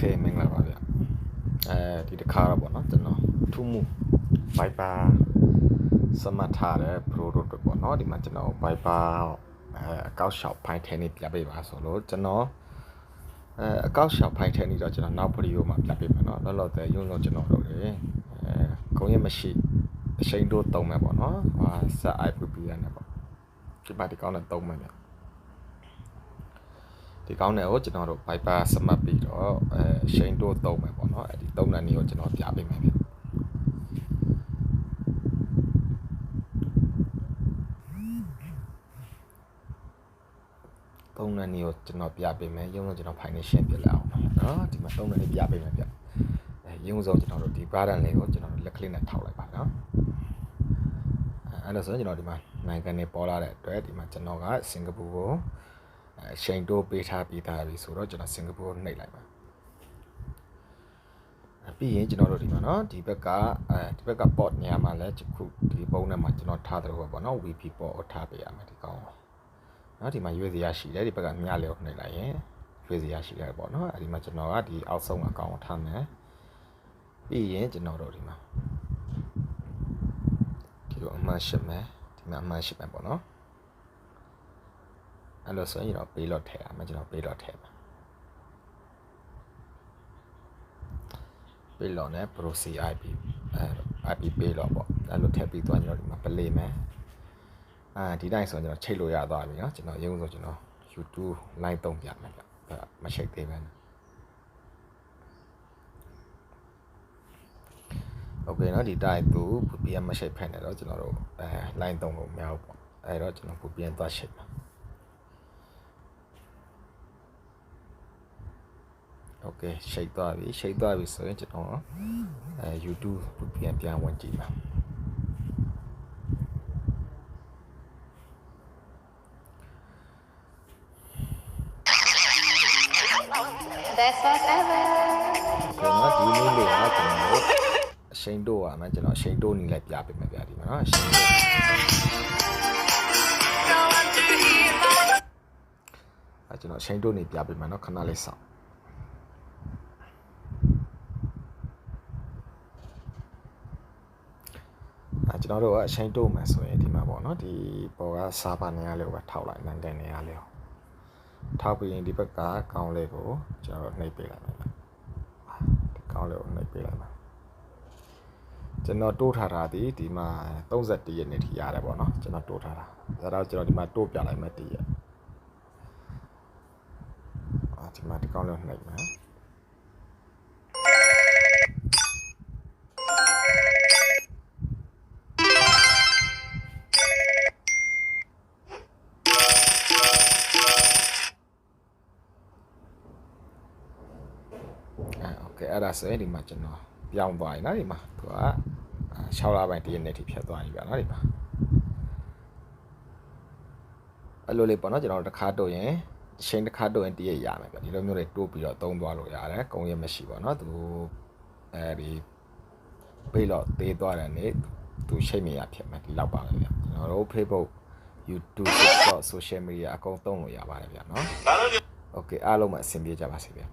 Okay မင်္ဂလာပါဗျဒီတစ်ခါတော့ပေါ့နော်ကျွန်တော်ထူးမှု Viber စမတ်ထားတဲ့ product တွေပေါ့နော်ဒီမှာကျွန်တော် Viber အကောက်ရှောက်ဖိုင်ထဲနေပြပေးပါဆိုလို့ကျွန်တော်အကောက်ရှောက်ဖိုင်ထဲနေတော့ကျွန်တော်နောက်ဗီဒီယိုမှာပြပေးမယ်နော်လောလောဆယ်ရုံလို့ကျွန်တော်တို့လေခုံးရမရှိအချိန်တို့တုံးမယ်ပေါ့နော်ဆက် IPP ရနေပေါ့ဒီမှာဒီကောင်းနဲ့တုံးမယ်ဗျဒီကောင်းတဲ့ကိုကျွန်တော်တို့ Viber စမတ်ပြီးတော့ရှိန်တို့သုံးမယ်ပေါ့နော်အဲ့ဒီသုံးတဲ့နေ့ကိုကျွန်တော်ပြပေးမယ်ဗျသုံးတဲ့နေ့ကိုကျွန်တော်ပြပေးမယ်ရုံးလို့ကျွန်တော် financial ပြလိုက်အောင်နော်ဒီမှာသုံးတဲ့နေ့ပြပေးမယ်ဗျရုံးဆုံးကျွန်တော်တို့ဒီ button လေးကိုကျွန်တော်တို့လက်ကလေးနဲ့ထောက်လိုက်ပါနော်အဲ့ဒါဆိုရင်ကျွန်တော်ဒီမှာနိုင်ငံတွေပေါ်လာတဲ့အတွက်ဒီမှာကျွန်တော်ကစင်ကာပူကိုရှိန်တိုးပေးထားပြီးသားပြီဆိုတော့ကျွန်တော်စင်ကာပူကိုနှိပ်လိုက်ပါပြီးရင်ကျွန်တော်တို့ဒီမှာเนาะဒီဘက်က port နေရာမှာလဲခုဒီပုံနဲ့မှာကျွန်တော်ထားတယ်ပေါ့နော် VP port ကိုထားပေးရမယ်ဒီကောင်เนาะဒီမှာရွေးစရာရှိတယ်ဒီဘက်ကမြလျော်နှိပ်လိုက်ရင်ရွေးစရာရှိတယ်ပေါ့နော်အဲဒီမှာကျွန်တော်ကဒီအောက်ဆုံးအကောင်ကိုထားမယ်ပြီးရင်ကျွန်တော်တို့ဒီမှာဒီလိုအမှန်ရှိမယ်ဒီမှာအမှန်ရှိမယ်ပေါ့နော်အဲ့လိုဆိုရင်ကျွန်တော်ပေးလို့ထည့်ရမယ်ကျွန်တော်ပေးလို့ထည့်ပါပေးလို့ ਨੇ proxy IP ပေးလို့ပေါ့အဲ့လိုထည့်ပြီးသွားကျွန်တော်ဒီမှာ play မယ်ဒီတိုင်းဆိုကျွန်တော်ချိန်လို့ရသွားပြီเนาะကျွန်တော်ရုံးဆိုကျွန်တော် YouTube line 3ပြမယ်ဗျမချိန်သေးပဲโอเคเนาะဒီတိုင်းသူ VPN မချိန်ဖက်နေတော့ကျွန်တော်တို့line 3ကိုမရဘူးပေါ့အဲ့တော့ကျွန်တော် VPN သွားချိန်ပါโอเคရှိတ်သွားပြီဆိုရင်ကျွန်တော်YouTube ပြန်ဝင်ကြည့်ပါဒီနေ့လေးကကျွန်တော်အရှိန်တို့อ่ะကျွန်တော်အရှိန်တို့နေလိုက်ပြပေးမယ်ဗျာဒီမှာเนาะအရှိန်တို့ကျွန်တော်အရှိန်တို့နေပြပေးမယ်เนาะခဏလေးစောင့်ကျွန်တော်တို့ကအချိန်တိုးမယ်ဆိုရင်ဒီမှာပေါ့နော်ဒီပေါ်ကစာပါနေရလေးကိုပဲထောက်လိုက်နိုင်ငံနေရလေးကိုထောက်ပြီးရင်ဒီဘက်ကကောင်းလေးကိုကျွန်တော်နှိပ်ပေးလိုက်မယ်ဒီကောင်းလေးကိုနှိပ်ပေးလိုက်ပါကျွန်တော်တိုးထားတာဒီမှာ31ရက်နေ့ထိရတယ်ပေါ့နော်ကျွန်တော်တိုးထားတာဒါတော့ကျွန်တော်ဒီမှာတိုးပြလိုက်မယ်1ရက်ဒီမှာဒီကောင်းလေးကိုနှိပ်မယ်အဲ့ဒါဆိုရင်ဒီမှာကျွန်တော်ပြောင်းသွားပြီနော်ဒီမှာသူက6လပိုင်းတရက်နေ့ထိဖြတ်သွားပြီဗျာနော်ဒီမှာအဲ့လိုလေးပေါ့နော်ကျွန်တော်တစ်ခါတိုးရင်အချိန်တစ်ခါတိုးရင်တရက်ရမယ်ဗျာဒီလိုမျိုးတွေတိုးပြီးတော့သုံးသွားလို့ရတယ်ကုံရမရှိပေါ့နော်သူဒီပေးတော့သေးသွားတယ်နေသူရှိတ်မရဖြစ်မယ်ဒီလောက်ပါပဲဗျာကျွန်တော်တို့ Facebook YouTube TikTok social media အကုန်သုံးလို့ရပါတယ်ဗျာနော်โอเคအားလုံးအဆင်ပြေကြပါစေဗျာ